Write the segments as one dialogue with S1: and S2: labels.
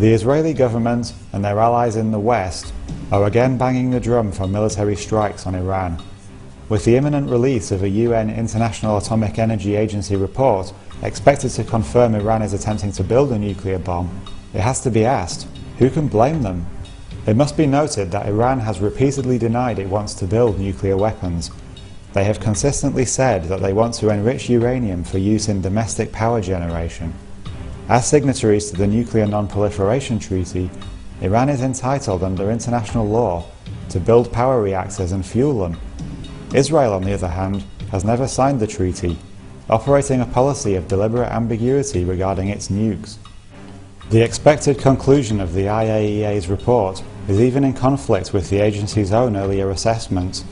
S1: The Israeli government and their allies in the West are again banging the drum for military strikes on Iran. With the imminent release of a UN International Atomic Energy Agency report expected to confirm Iran is attempting to build a nuclear bomb, it has to be asked, who can blame them? It must be noted that Iran has repeatedly denied it wants to build nuclear weapons. They have consistently said that they want to enrich uranium for use in domestic power generation. As signatories to the Nuclear Non-Proliferation Treaty, Iran is entitled under international law to build power reactors and fuel them. Israel, on the other hand, has never signed the treaty, operating a policy of deliberate ambiguity regarding its nukes. The expected conclusion of the IAEA's report is even in conflict with the agency's own earlier assessments.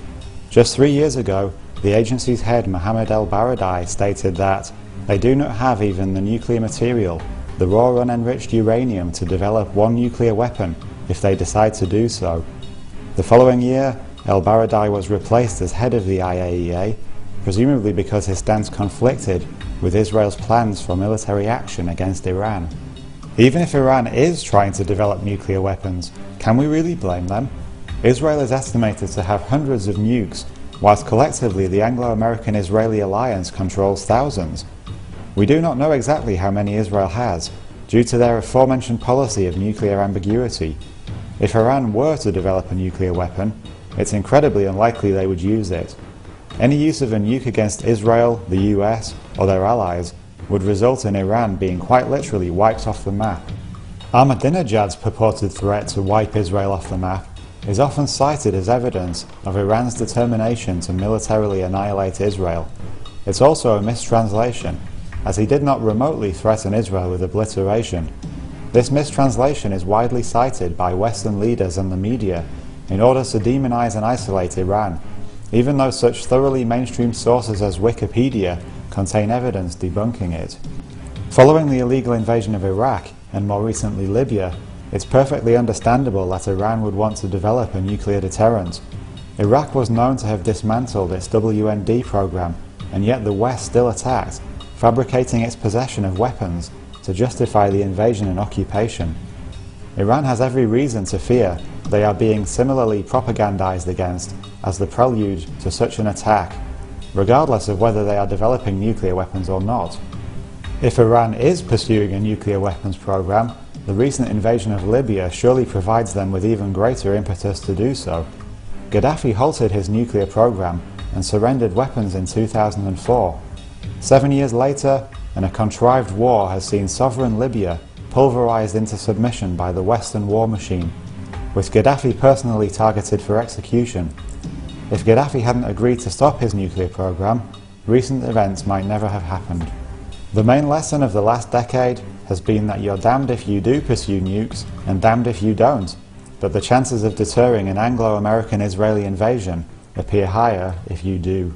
S1: Just 3 years ago, the agency's head Mohammed El-Baradei stated that they do not have even the nuclear material, the raw unenriched uranium, to develop one nuclear weapon if they decide to do so. The following year, El-Baradei was replaced as head of the IAEA, presumably because his stance conflicted with Israel's plans for military action against Iran. Even if Iran is trying to develop nuclear weapons, can we really blame them? Israel is estimated to have hundreds of nukes, whilst collectively the Anglo-American-Israeli alliance controls thousands. We do not know exactly how many Israel has, due to their aforementioned policy of nuclear ambiguity. If Iran were to develop a nuclear weapon, it's incredibly unlikely they would use it. Any use of a nuke against Israel, the US, or their allies would result in Iran being quite literally wiped off the map. Ahmadinejad's purported threat to wipe Israel off the map is often cited as evidence of Iran's determination to militarily annihilate Israel. It's also a mistranslation, as he did not remotely threaten Israel with obliteration. This mistranslation is widely cited by Western leaders and the media in order to demonize and isolate Iran, even though such thoroughly mainstream sources as Wikipedia contain evidence debunking it. Following the illegal invasion of Iraq, and more recently Libya, it's perfectly understandable that Iran would want to develop a nuclear deterrent. Iraq was known to have dismantled its WMD program, and yet the West still attacked, fabricating its possession of weapons to justify the invasion and occupation. Iran has every reason to fear they are being similarly propagandized against as the prelude to such an attack, regardless of whether they are developing nuclear weapons or not. If Iran is pursuing a nuclear weapons program, the recent invasion of Libya surely provides them with even greater impetus to do so. Gaddafi halted his nuclear program and surrendered weapons in 2004. 7 years later, and a contrived war has seen sovereign Libya pulverized into submission by the Western war machine, with Gaddafi personally targeted for execution. If Gaddafi hadn't agreed to stop his nuclear program, recent events might never have happened. The main lesson of the last decade has been that you're damned if you do pursue nukes and damned if you don't, but the chances of deterring an Anglo-American-Israeli invasion appear higher if you do.